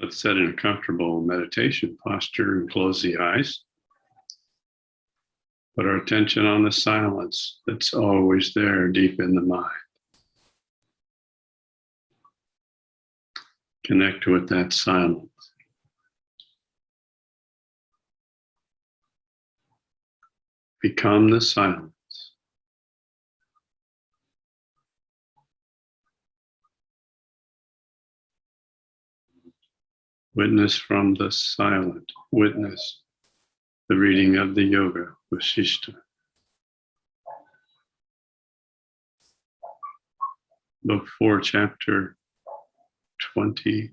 Let's set in a comfortable meditation posture and close the eyes. Put our attention on the silence that's always there deep in the mind. Connect with that silence. Become the silence. Witness from the silent. Witness the reading of the Yoga Vasishtha. Book 4, chapter 28.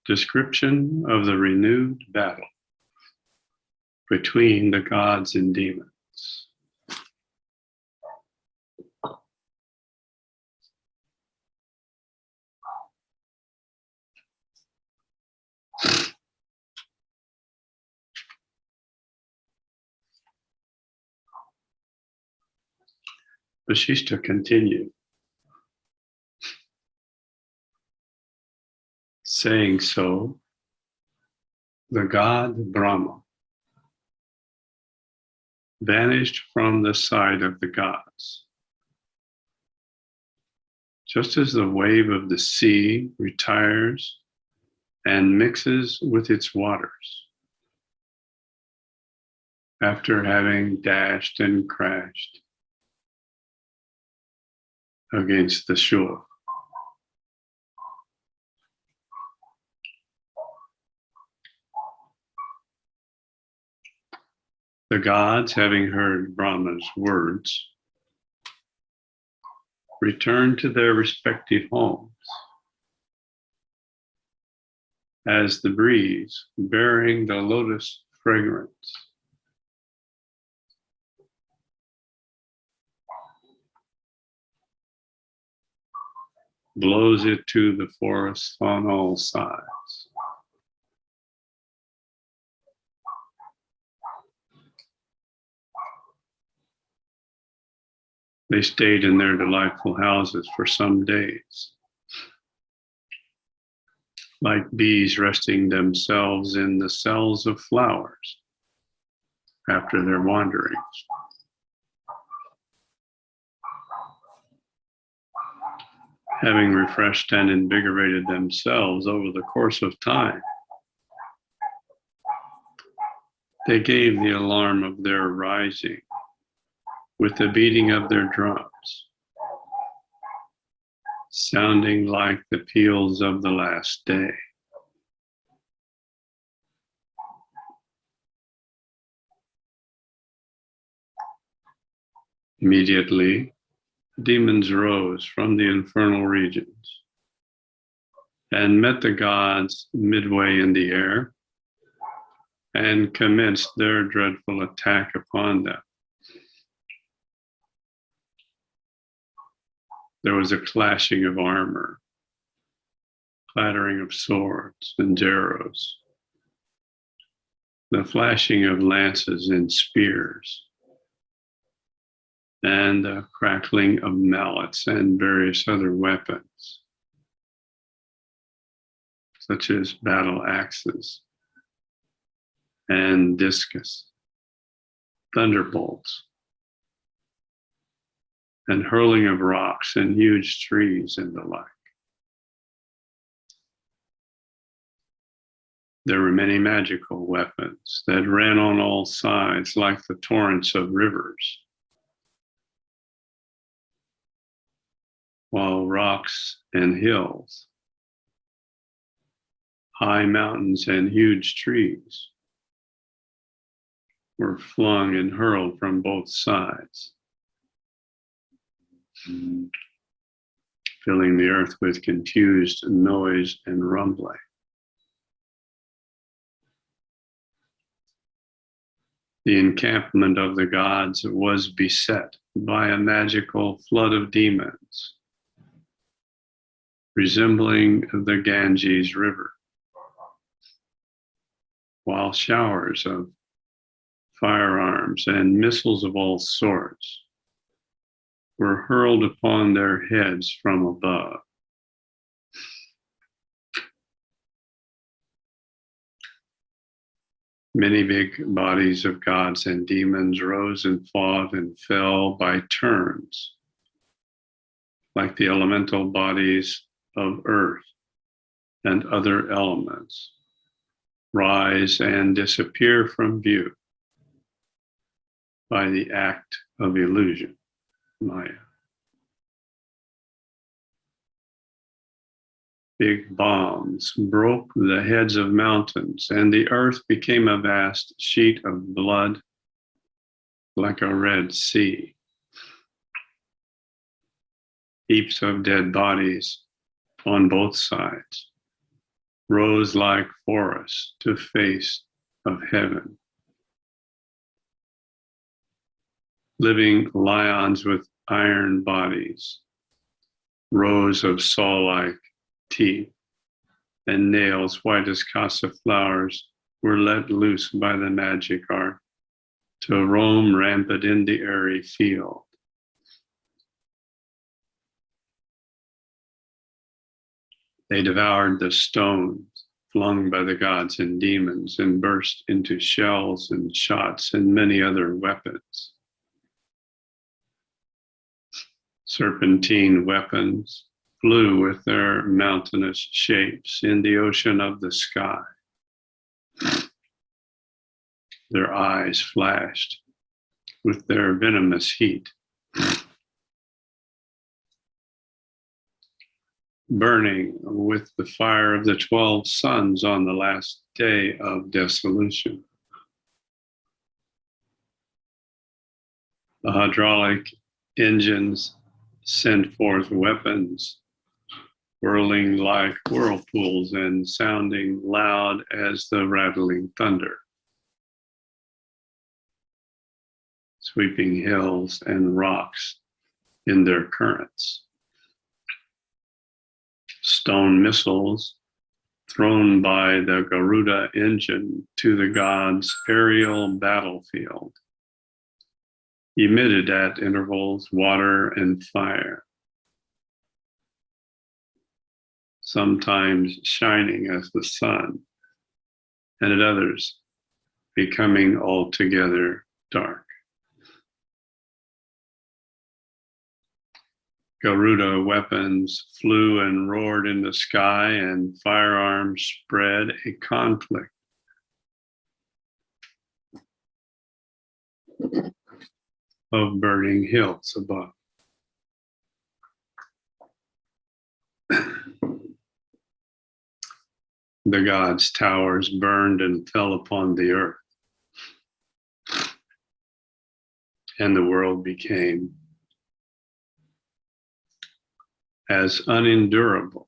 Description of the renewed battle between the gods and demons. Vasishtha continued, saying so, the god Brahma vanished from the sight of the gods, just as the wave of the sea retires and mixes with its waters after having dashed and crashed against the shore. The gods, having heard Brahma's words, returned to their respective homes as the breeze, bearing the lotus fragrance, blows it to the forests on all sides. They stayed in their delightful houses for some days, like bees resting themselves in the cells of flowers after their wanderings. Having refreshed and invigorated themselves over the course of time, they gave the alarm of their rising with the beating of their drums, sounding like the peals of the last day. Immediately, demons rose from the infernal regions and met the gods midway in the air and commenced their dreadful attack upon them. There was a clashing of armor, clattering of swords and arrows, the flashing of lances and spears, and the crackling of mallets and various other weapons, such as battle axes and discus, thunderbolts, and hurling of rocks and huge trees and the like. There were many magical weapons that ran on all sides like the torrents of rivers, while rocks and hills, high mountains and huge trees were flung and hurled from both sides, filling the earth with confused noise and rumbling. The encampment of the gods was beset by a magical flood of demons, resembling the Ganges River, while showers of firearms, and missiles of all sorts were hurled upon their heads from above. Many big bodies of gods and demons rose and fought and fell by turns, like the elemental bodies of earth and other elements, rise and disappear from view by the act of illusion, Maya. Big bombs broke the heads of mountains, and the earth became a vast sheet of blood like a Red Sea. Heaps of dead bodies on both sides rose like forests to face of heaven. Living lions with iron bodies, rows of saw-like teeth and nails white as casa flowers were let loose by the magic art to roam rampant in the airy field. They devoured the stones flung by the gods and demons and burst into shells and shots and many other weapons. Serpentine weapons flew with their mountainous shapes in the ocean of the sky. Their eyes flashed with their venomous heat, burning with the fire of the 12 suns on the last day of dissolution. The hydraulic engines sent forth weapons, whirling like whirlpools and sounding loud as the rattling thunder, sweeping hills and rocks in their currents. Stone missiles thrown by the Garuda engine to the gods' aerial battlefield emitted at intervals water and fire, sometimes shining as the sun, and at others becoming altogether dark. Garuda weapons flew and roared in the sky, and firearms spread a conflict of burning hills above. The gods' towers burned and fell upon the earth, and the world became as unendurable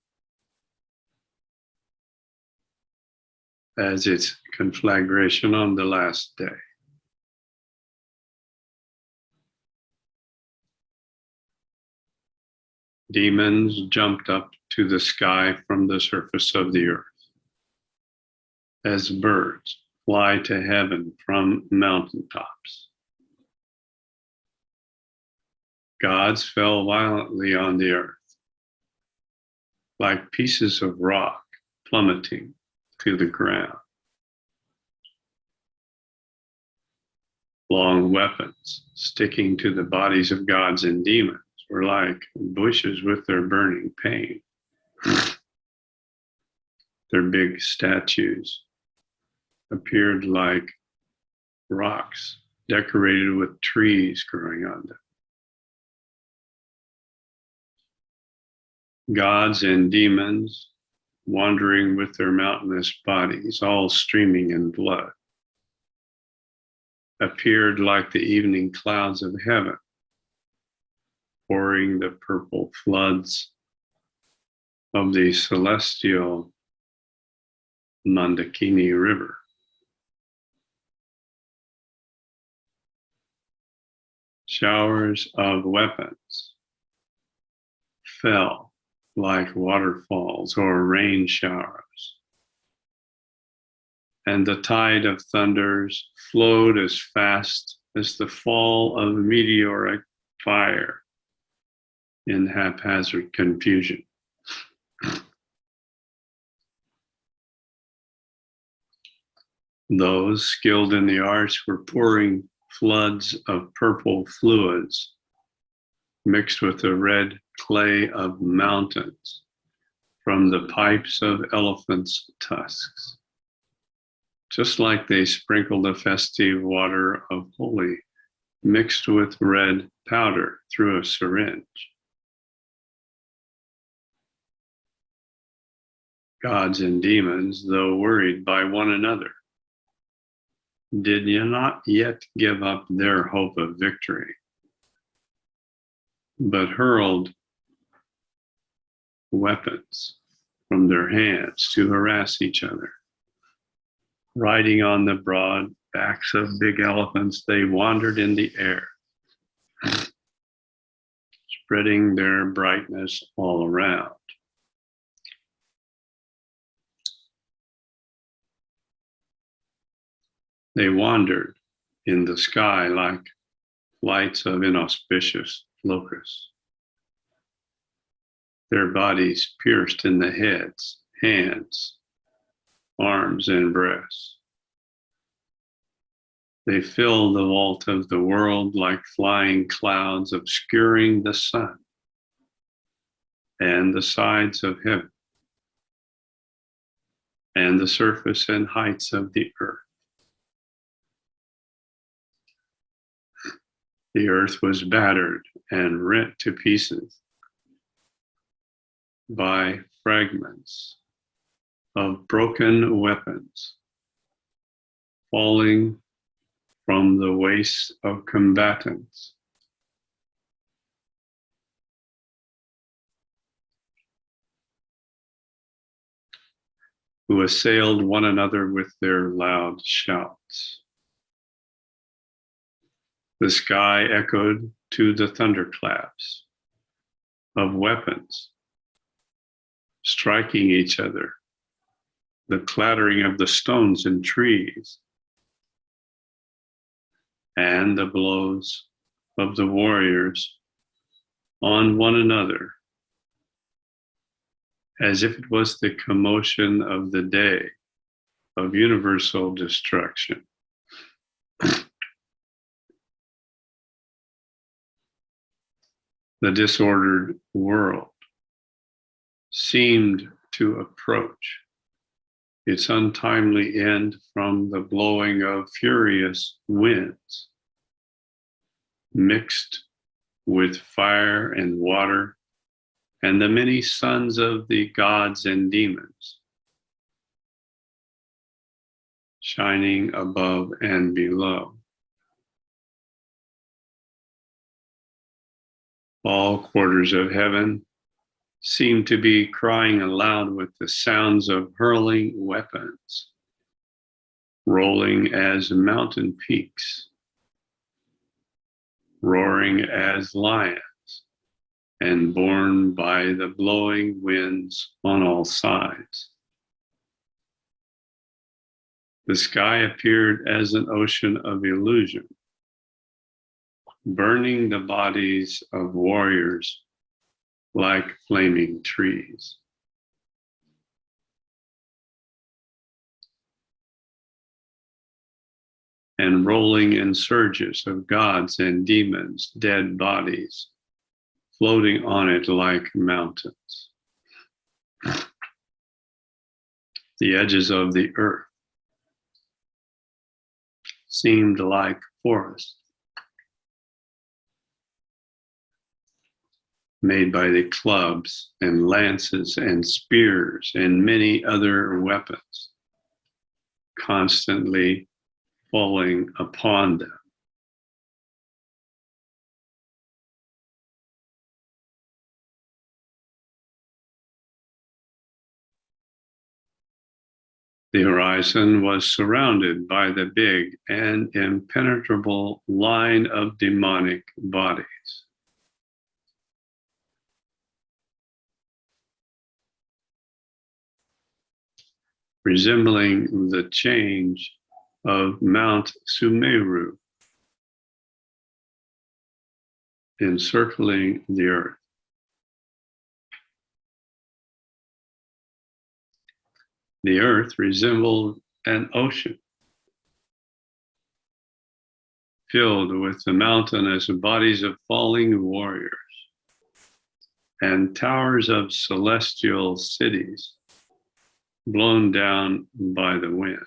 as its conflagration on the last day. Demons jumped up to the sky from the surface of the earth, as birds fly to heaven from mountaintops. Gods fell violently on the earth, like pieces of rock plummeting to the ground. Long weapons sticking to the bodies of gods and demons were like bushes with their burning pain. Their big statues appeared like rocks decorated with trees growing on them. Gods and demons wandering with their mountainous bodies, all streaming in blood, appeared like the evening clouds of heaven, pouring the purple floods of the celestial Mandakini River. Showers of weapons fell like waterfalls or rain showers, and the tide of thunders flowed as fast as the fall of meteoric fire in haphazard confusion. Those skilled in the arts were pouring floods of purple fluids mixed with the red clay of mountains from the pipes of elephants' tusks, just like they sprinkled the festive water of holy mixed with red powder through a syringe. Gods and demons, though worried by one another, did not yet give up their hope of victory, but hurled weapons from their hands to harass each other. Riding on the broad backs of big elephants, they wandered in the air, spreading their brightness all around. They wandered in the sky like flights of inauspicious locusts, their bodies pierced in the heads, hands, arms, and breasts. They filled the vault of the world like flying clouds obscuring the sun and the sides of heaven and the surface and heights of the earth. The earth was battered and rent to pieces by fragments of broken weapons falling from the waists of combatants. Who assailed one another with their loud shouts. The sky echoed to the thunderclaps of weapons striking each other, the clattering of the stones and trees, and the blows of the warriors on one another, as if it was the commotion of the day of universal destruction. The disordered world seemed to approach its untimely end from the blowing of furious winds, mixed with fire and water, and the many sons of the gods and demons, shining above and below. All quarters of heaven seemed to be crying aloud with the sounds of hurling weapons, rolling as mountain peaks, roaring as lions, and borne by the blowing winds on all sides. The sky appeared as an ocean of illusion, burning the bodies of warriors like flaming trees. And rolling in surges of gods and demons' dead bodies, floating on it like mountains. The edges of the earth seemed like forests, made by the clubs and lances and spears and many other weapons, constantly falling upon them. The horizon was surrounded by the big and impenetrable line of demonic bodies. resembling the change of Mount Sumeru encircling the earth. The earth resembled an ocean filled with the mountainous bodies of falling warriors and towers of celestial cities blown down by the winds.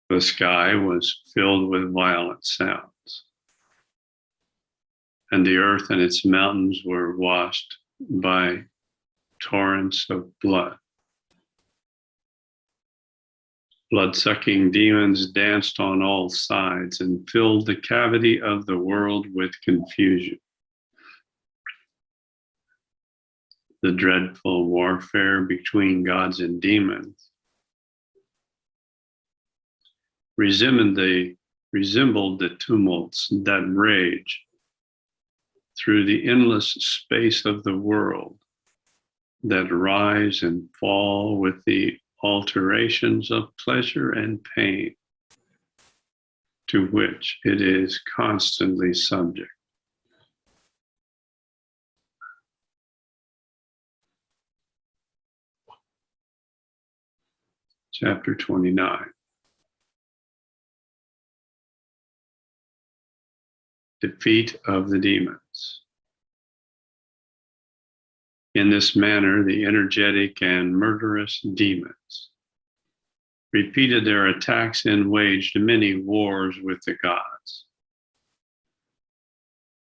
The sky was filled with violent sounds, and the earth and its mountains were washed by torrents of blood. Blood-sucking demons danced on all sides and filled the cavity of the world with confusion. The dreadful warfare between gods and demons resembled the tumults that rage through the endless space of the world, that rise and fall with the alternations of pleasure and pain to which it is constantly subject. Chapter 29. Defeat of the demons. In this manner, the energetic and murderous demons repeated their attacks and waged many wars with the gods.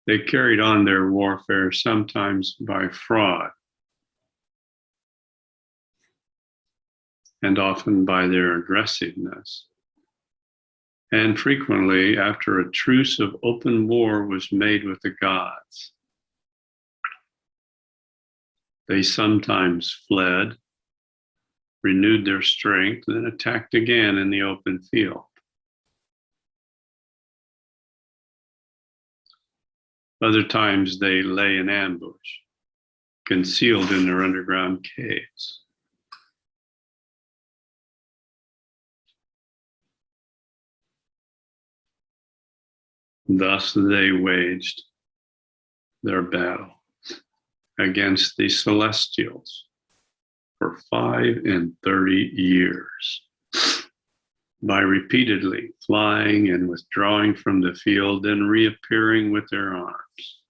They carried on their warfare sometimes by fraud and often by their aggressiveness. And frequently, after a truce of open war was made with the gods, they sometimes fled, renewed their strength, then attacked again in the open field. Other times they lay in ambush, concealed in their underground caves. Thus they waged their battle against the celestials for 35 years, by repeatedly flying and withdrawing from the field, then reappearing with their arms.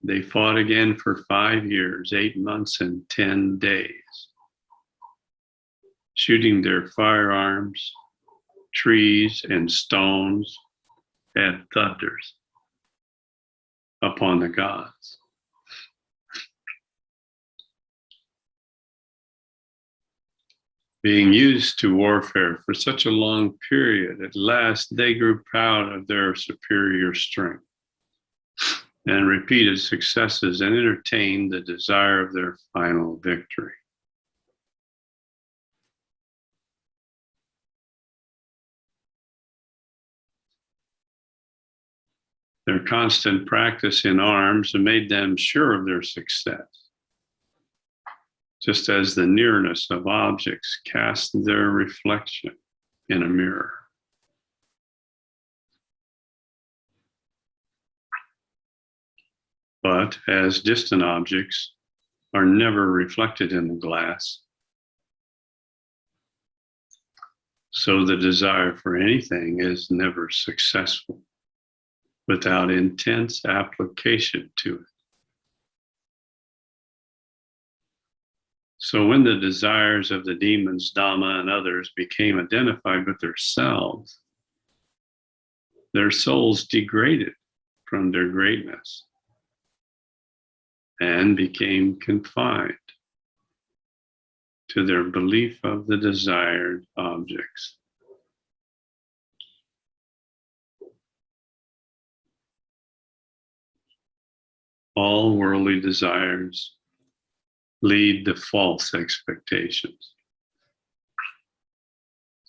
They fought again for 5 years, 8 months, and 10 days, shooting their firearms, trees, and stones, and thunders upon the gods. Being used to warfare for such a long period, at last they grew proud of their superior strength and repeated successes and entertained the desire of their final victory. Their constant practice in arms made them sure of their success, just as the nearness of objects cast their reflection in a mirror. But as distant objects are never reflected in the glass, so the desire for anything is never successful without intense application to it. So when the desires of the demons, Dhamma, and others became identified with themselves, their souls degraded from their greatness and became confined to their belief of the desired objects. All worldly desires lead to false expectations.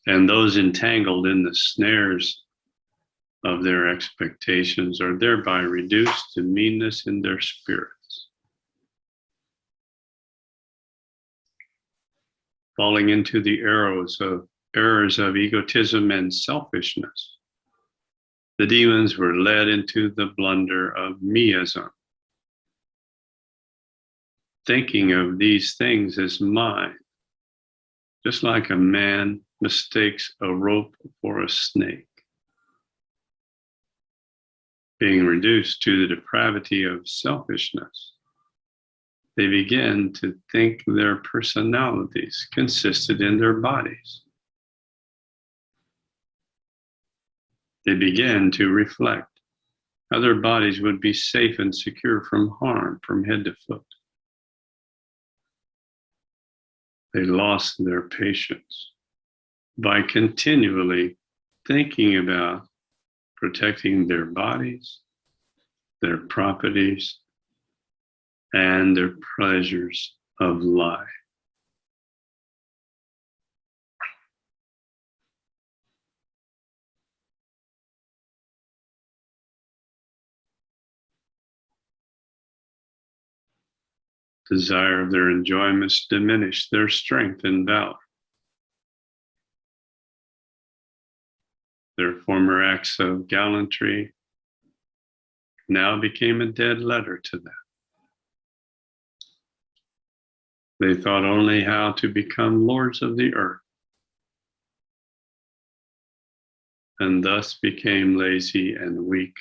And those entangled in the snares of their expectations are thereby reduced to meanness in their spirits, falling into the errors of egotism and selfishness. The demons were led into the blunder of meism, thinking of these things as mine, just like a man mistakes a rope for a snake. Being reduced to the depravity of selfishness, they begin to think their personalities consisted in their bodies. They begin to reflect how their bodies would be safe and secure from harm from head to foot. They lost their patience by continually thinking about protecting their bodies, their properties, and their pleasures of life. Desire of their enjoyments diminished their strength and valor. Their former acts of gallantry now became a dead letter to them. They thought only how to become lords of the earth, and thus became lazy and weak,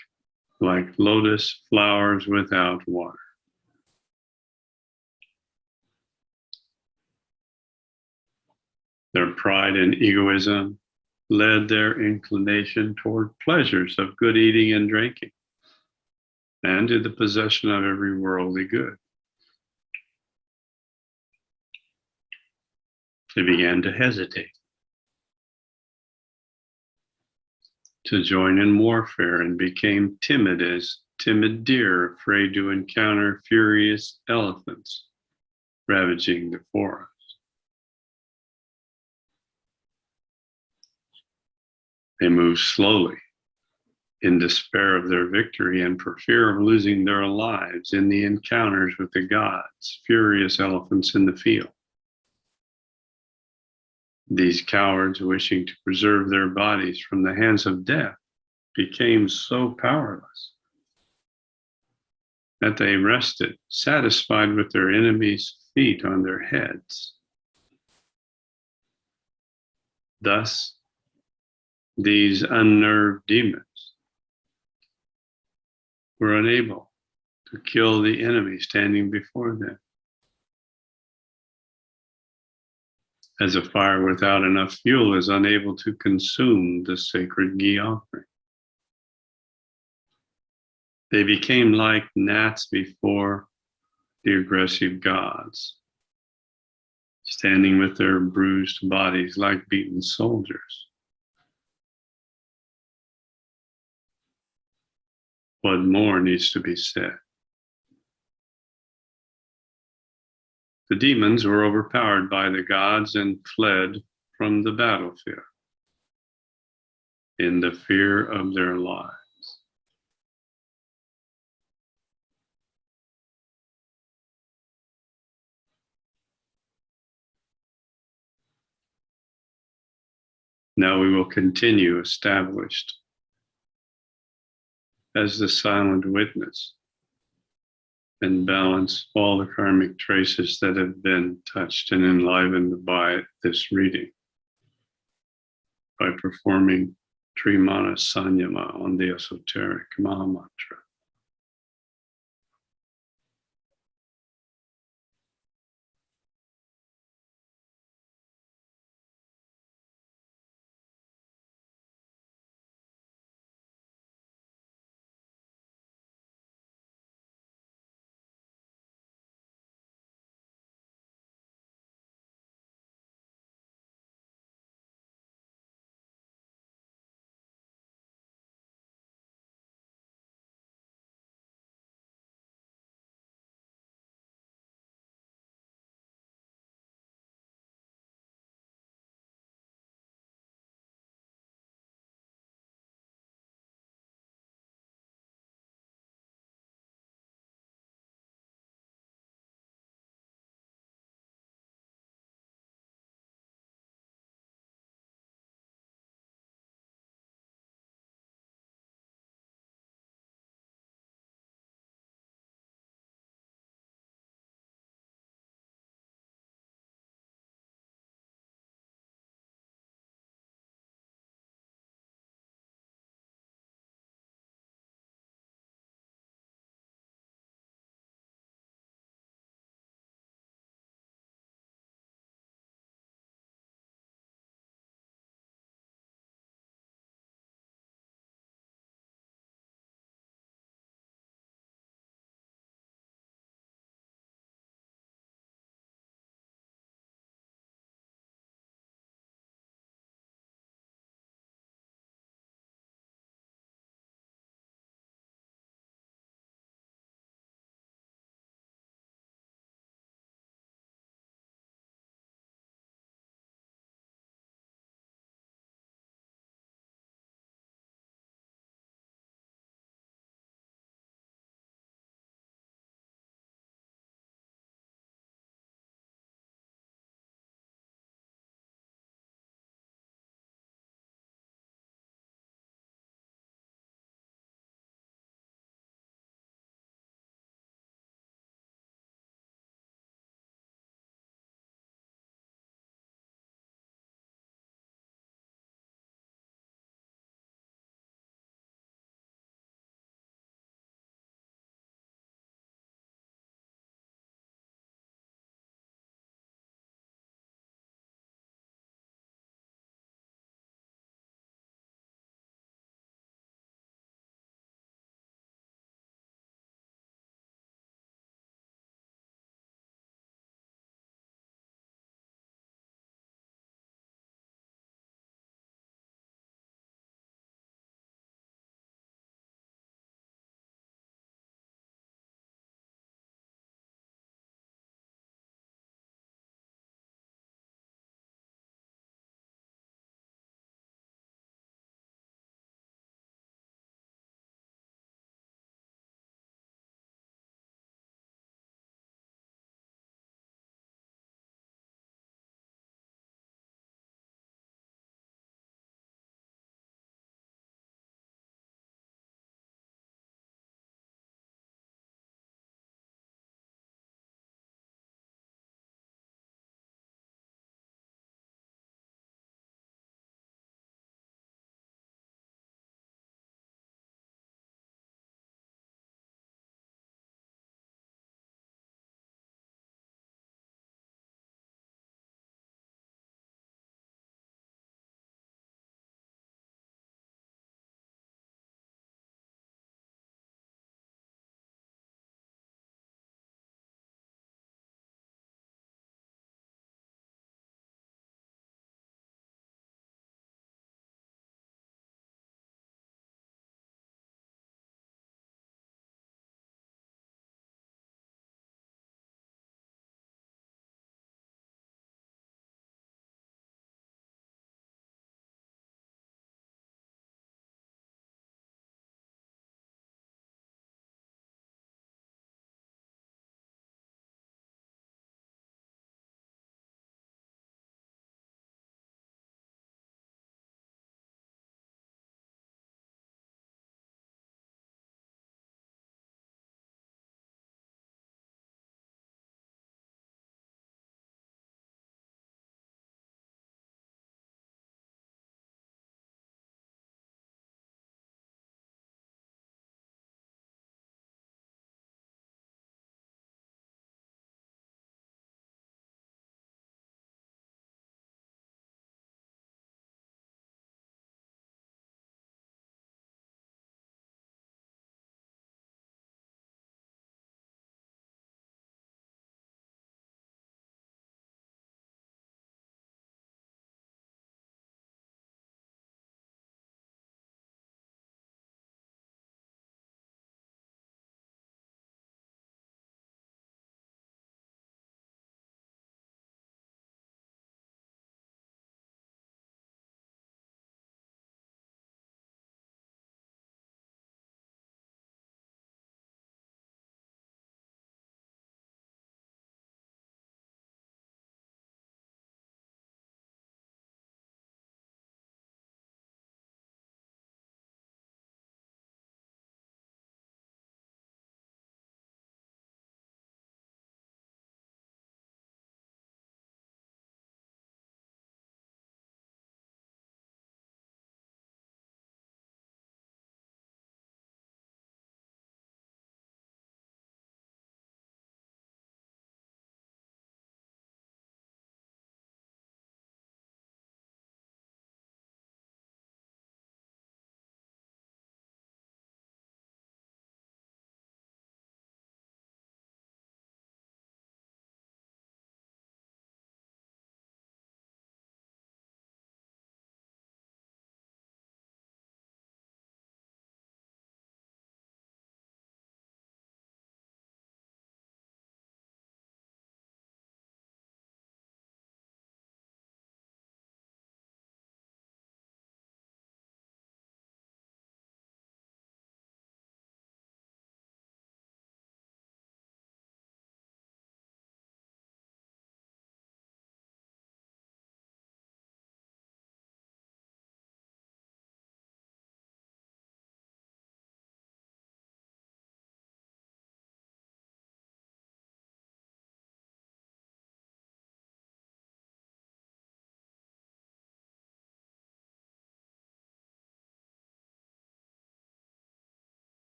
like lotus flowers without water. Their pride and egoism led their inclination toward pleasures of good eating and drinking, and to the possession of every worldly good. They began to hesitate, to join in warfare, and became timid as timid deer afraid to encounter furious elephants ravaging the forest. They moved slowly in despair of their victory and for fear of losing their lives in the encounters with the gods, furious elephants in the field. These cowards, wishing to preserve their bodies from the hands of death, became so powerless that they rested, satisfied with their enemies' feet on their heads. Thus, these unnerved demons were unable to kill the enemy standing before them. As a fire without enough fuel is unable to consume the sacred ghee offering. They became like gnats before the aggressive gods, standing with their bruised bodies like beaten soldiers. What more needs to be said? The demons were overpowered by the gods and fled from the battlefield in the fear of their lives. Now we will continue established as the silent witness and balance all the karmic traces that have been touched and enlivened by this reading by performing Trimana Sanyama on the esoteric Mahamantra.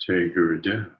Jai Gurudev.